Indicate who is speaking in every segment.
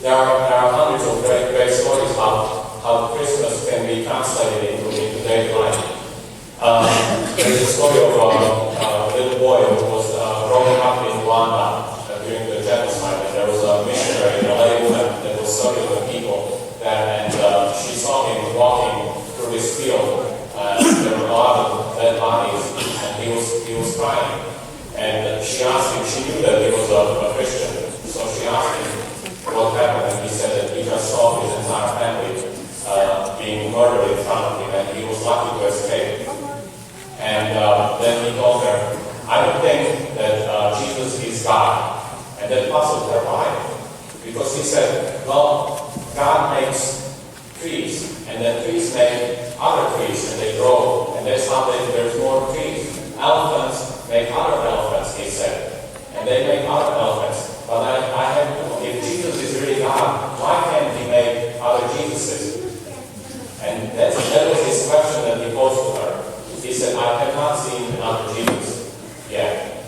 Speaker 1: There are hundreds of great stories how Christmas can be translated into daily life. There's a story of a little boy who was growing up in Rwanda during the genocide, and there was a missionary, a lay woman, that was serving the people there, and she saw him walking through this field. There were a lot of dead bodies, and he was crying. And she asked him, she knew that he was a Christian, so she asked him what happened, and he said that he just saw his entire family being murdered in front of him, and he was lucky to escape. And then he told her, I don't think that Jesus is God. And that puzzled her mind, because he said, well, God makes trees, and then trees make other trees, and they grow, and there's more trees. Elephants make other elephants, he said, and they make other elephants. But I have to know, if Jesus is really God, why can't he make other Jesuses? And that was his question that he posed to her. He said, I have not seen another Jesus yet.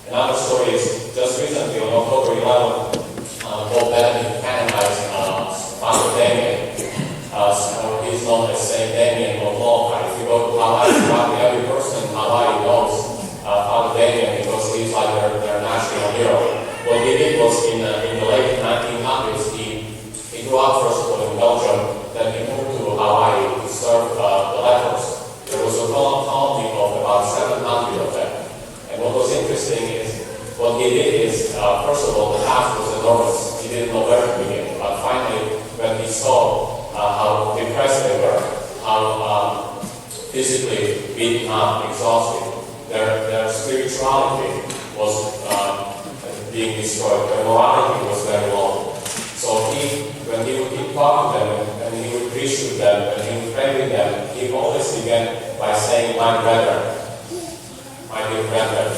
Speaker 1: Another story is, just recently on October 11th, Pope Benedict canonized Father Damien. He's known as Saint Damien of Malta. If you go to Hawaii, probably every person in Hawaii knows Father Damien, because he's like their national hero. What he did was, in the late 1900s, he grew up first of all in Belgium, then he moved to Hawaii to serve the lepers. There was a colony of about 700 of them. And what was interesting is, what he did is, first of all, the task was enormous. He didn't know where to begin. But finally, when he saw how depressed they were, how physically beaten up, exhausted, their spirituality was being destroyed. Their morality was very low. So when he would keep talking to them, and he would preach to them, and he would pray with them, he always began by saying, my brethren, my dear brethren.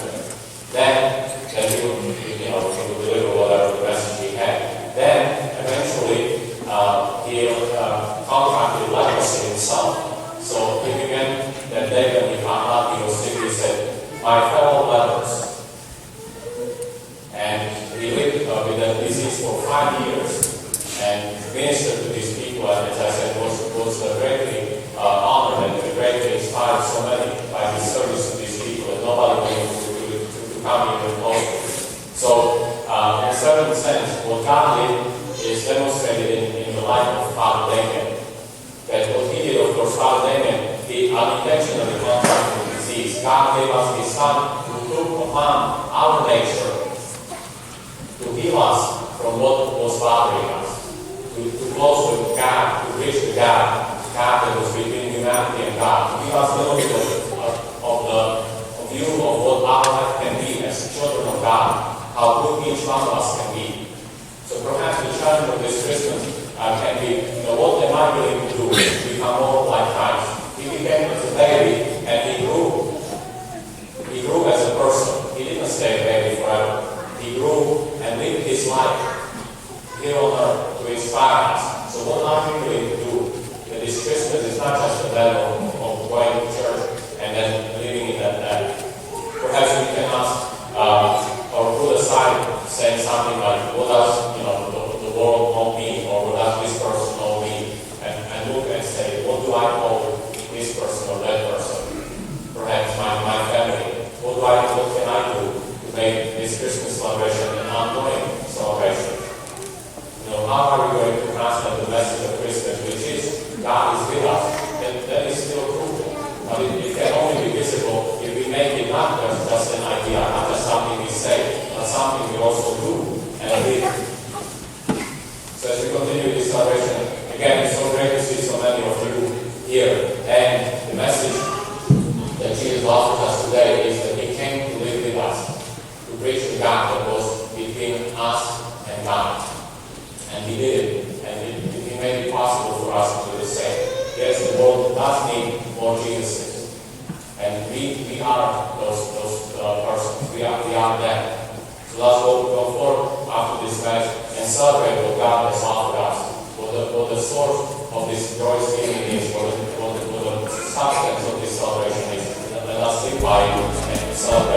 Speaker 1: Then he would deliver whatever the message he had. Then, eventually, he contracted leprosy himself. So he began that day when he found out he was sick, he said, my fellow lepers. And he lived with that disease for 5 years and ministered to these people, and as I said, was greatly honored and greatly inspired so many by his service to these people that nobody came to come even closer. So, in a certain sense, what God did is demonstrated in the life of Father Damien. That what he did, of course, Father Damien, he unintentionally contracted the disease. God gave us his Son who took upon our nature to heal us from what was bothering us, to close with God, to reach to God that was between humanity and God, to give us the view of what our life can be as children of God, how good each one of us can be. So perhaps the challenge of this Christmas can be, what am I willing to do to become more like Christ? He became as a baby, and he grew. He grew as a person. He didn't stay a baby forever. He grew and lived his life here on earth to inspire us. So what are we willing to do? That this Christmas is not just a matter of going to church and then living in that. Perhaps we can ask or put aside saying something like, what does the world know me, or what does this person know me, and look and say, what do I call this person or that person? Perhaps my family. What can I do to make this Christmas celebration an ongoing celebration? How are we going to translate the message of Christmas, which is God is with us? That is still true. But it can only be visible if we make it not just an idea, not just something we say, but something we also do and live. So as we continue this celebration, again, it's so great to see so many of you here. And the message that Jesus offers us today is that he came to live with us, to bridge the gap that was between us and God. And he did it, and he made it possible for us to do the same. Yes, the world does need more Jesuses, and we are those persons. We are them. So let's go forward after this match and celebrate what God has offered us, what the source of this joyous giving is, what the substance of this celebration is. Let us live by it and celebrate.